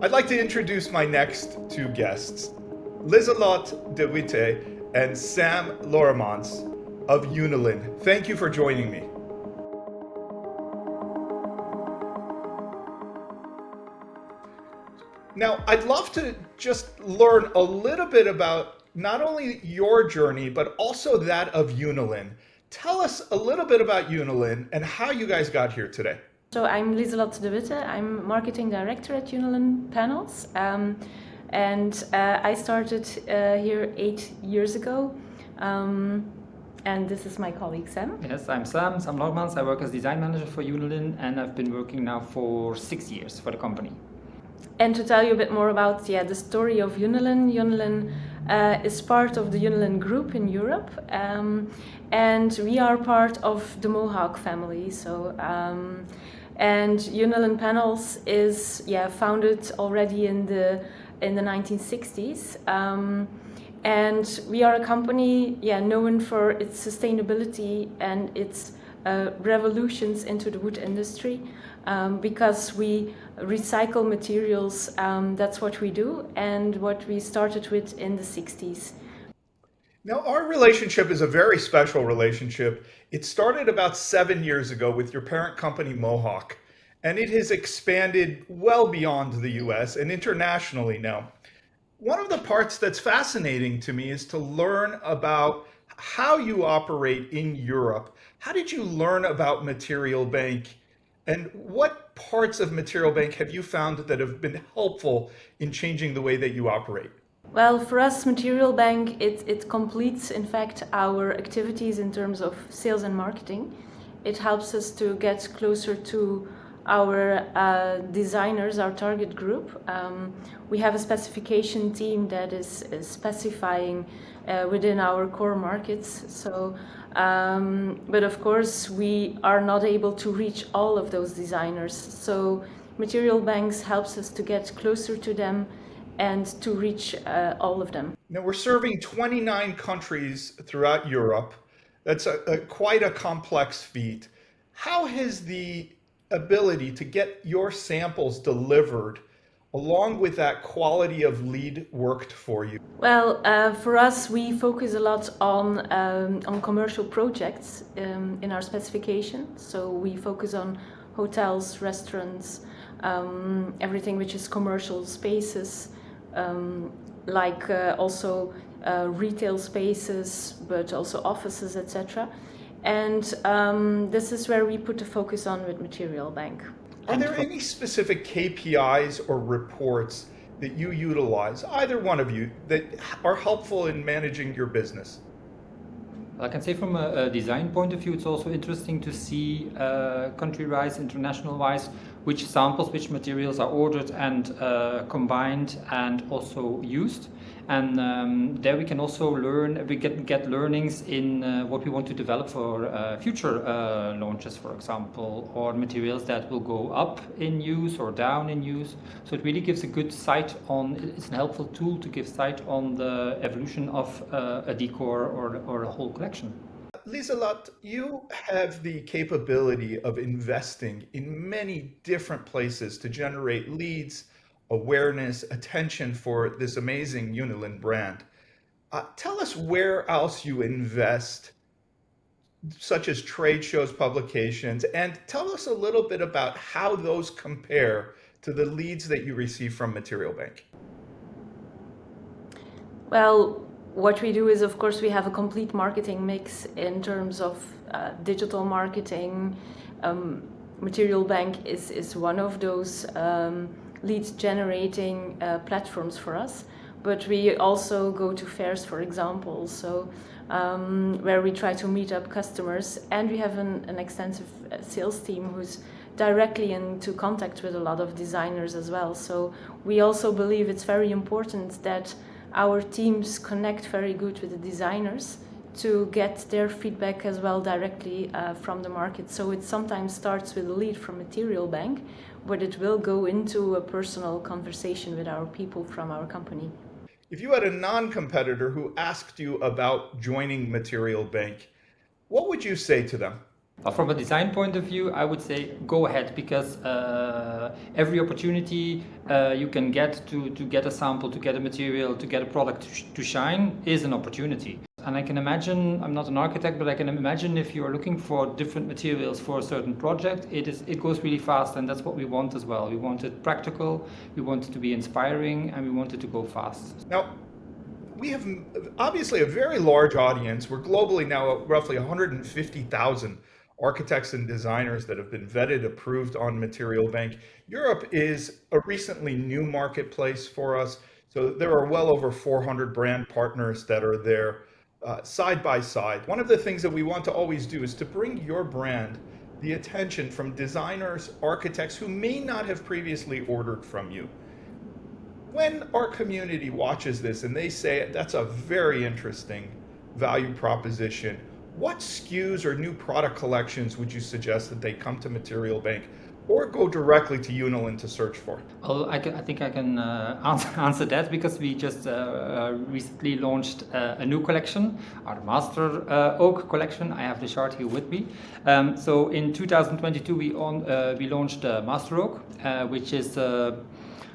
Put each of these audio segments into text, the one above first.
I'd like to introduce my next two guests, Liselotte Dewitte and Sam Lormans of Unilin. Thank you for joining me. Now, I'd love to just learn a little bit about not only your journey, but also that of Unilin. Tell us a little bit about Unilin and how you guys got here today. So I'm Liselotte Dewitte. I'm marketing director at Unilin Panels, and I started here 8 years ago. And this is my colleague Sam. Yes, I'm Sam Lormans. I work as design manager for Unilin, and I've been working now for 6 years for the company. And to tell you a bit more about the story of Unilin, Unilin is part of the Unilin Group in Europe, and we are part of the Mohawk family. So, and Unilin Panels is founded already in the 1960s, and we are a company known for its sustainability and its revolutions into the wood industry. Because we recycle materials, that's what we do, and what we started with in the 60s. Now, our relationship is a very special relationship. It started about 7 years ago with your parent company, Mohawk, and it has expanded well beyond the US and internationally now. One of the parts that's fascinating to me is to learn about how you operate in Europe. How did you learn about Material Bank? And what parts of Material Bank have you found that have been helpful in changing the way that you operate? Well, for us, Material Bank, it completes, in fact, our activities in terms of sales and marketing. It helps us to get closer to our designers, our target group. We have a specification team that is specifying within our core markets. So, but of course, we are not able to reach all of those designers. So, Material Banks helps us to get closer to them and to reach all of them. Now, we're serving 29 countries throughout Europe. That's quite a complex feat. How has the ability to get your samples delivered along with that quality of lead worked for you? Well, for us, we focus a lot on commercial projects in our specification. So we focus on hotels, restaurants, everything which is commercial spaces, like also retail spaces, but also offices, etc. And this is where we put the focus on with Material Bank. Are there any specific KPIs or reports that you utilize, either one of you, that are helpful in managing your business? I can say from a design point of view, it's also interesting to see country-wise, international-wise, which samples, which materials are ordered and combined and also used. And there we can also learn, we get learnings in what we want to develop for future launches, for example, or materials that will go up in use or down in use. So it really gives a good sight on, it's a helpful tool to give sight on the evolution of a decor or a whole collection. Liselotte, you have the capability of investing in many different places to generate leads, awareness, attention for this amazing Unilin brand. Tell us where else you invest, such as trade shows, publications, and tell us a little bit about how those compare to the leads that you receive from Material Bank. Well, what we do is, of course, we have a complete marketing mix in terms of digital marketing. Material Bank is one of those lead generating platforms for us, but we also go to fairs, for example, so where we try to meet up customers, and we have an extensive sales team who's directly into contact with a lot of designers as well. So we also believe it's very important that our teams connect very good with the designers to get their feedback as well directly from the market. So it sometimes starts with a lead from Material Bank, but it will go into a personal conversation with our people from our company. If you had a non-competitor who asked you about joining Material Bank, what would you say to them? From a design point of view, I would say go ahead, because every opportunity you can get to get a sample, to get a material, to get a product to shine is an opportunity. And I can imagine, I'm not an architect, but I can imagine if you're looking for different materials for a certain project, it goes really fast, and that's what we want as well. We want it practical, we want it to be inspiring, and we want it to go fast. Now, we have obviously a very large audience. We're globally now at roughly 150,000 architects and designers that have been vetted, approved on Material Bank. Europe is a recently new marketplace for us. So there are well over 400 brand partners that are there side by side. One of the things that we want to always do is to bring your brand the attention from designers, architects who may not have previously ordered from you. When our community watches this and they say that's a very interesting value proposition, what SKUs or new product collections would you suggest that they come to Material Bank or go directly to Unilin to search for? Well, I think I can answer that, because we just recently launched a new collection, our Master Oak collection. I have the chart here with me. So in 2022 we launched Master Oak, which is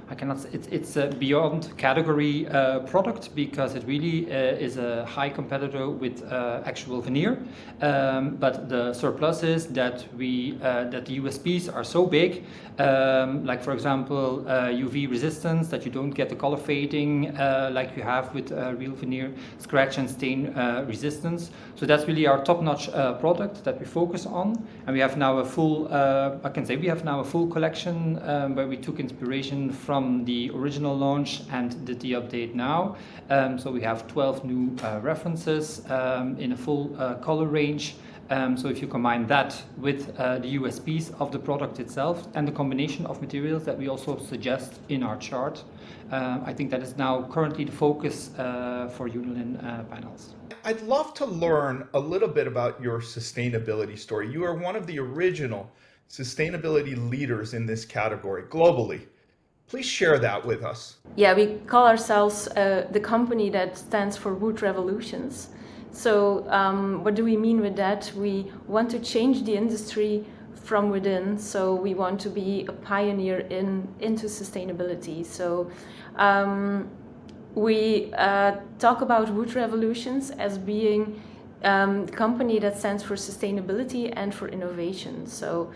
it's a beyond category product, because it really is a high competitor with actual veneer. But the surplus is that that the USPs are so big, like for example UV resistance, that you don't get the color fading like you have with real veneer, scratch and stain resistance. So that's really our top-notch product that we focus on, and we have now a full collection where we took inspiration from the original launch and did the update now. So we have 12 new references in a full color range. So if you combine that with the USPs of the product itself and the combination of materials that we also suggest in our chart, I think that is now currently the focus for Unilin Panels. I'd love to learn a little bit about your sustainability story. You are one of the original sustainability leaders in this category globally. Please share that with us. Yeah, we call ourselves the company that stands for wood revolutions. So what do we mean with that? We want to change the industry from within. So we want to be a pioneer into sustainability. So we talk about wood revolutions as being the company that stands for sustainability and for innovation. So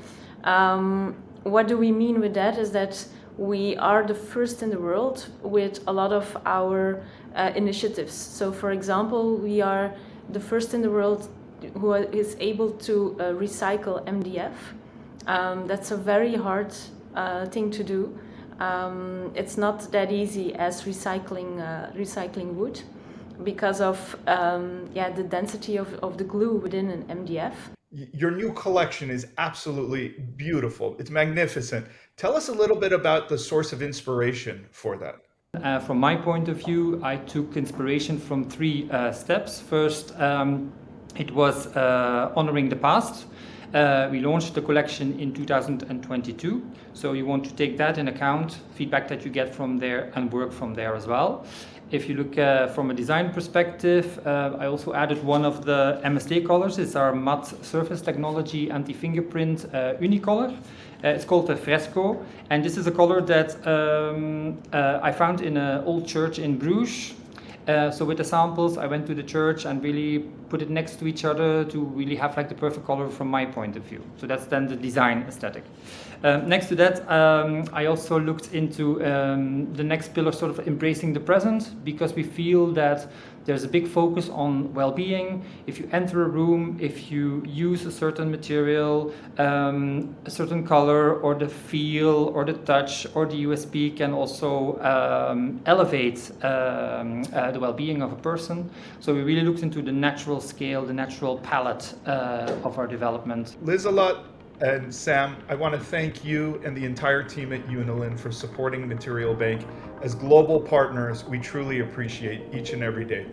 what do we mean with that is that we are the first in the world with a lot of our initiatives. So for example, we are the first in the world who is able to recycle MDF. That's a very hard thing to do. It's not that easy as recycling wood because of the density of the glue within an MDF. Your new collection is absolutely beautiful. It's magnificent. Tell us a little bit about the source of inspiration for that. From my point of view, I took inspiration from three steps. First, it was honoring the past. We launched the collection in 2022, so you want to take that in account, feedback that you get from there, and work from there as well. If you look from a design perspective, I also added one of the MST colors. It's our matte surface technology anti-fingerprint unicolor. It's called the Fresco, and this is a color that I found in an old church in Bruges. So with the samples, I went to the church and really put it next to each other to really have like the perfect color from my point of view. So that's then the design aesthetic. Next to that, I also looked into the next pillar, sort of embracing the present, because we feel that there's a big focus on well-being. If you enter a room, if you use a certain material, a certain color, or the feel, or the touch, or the USP can also elevate the well-being of a person. So we really looked into the natural scale, the natural palette of our development. Liselotte and Sam, I want to thank you and the entire team at Unilin for supporting Material Bank. As global partners, we truly appreciate each and every day.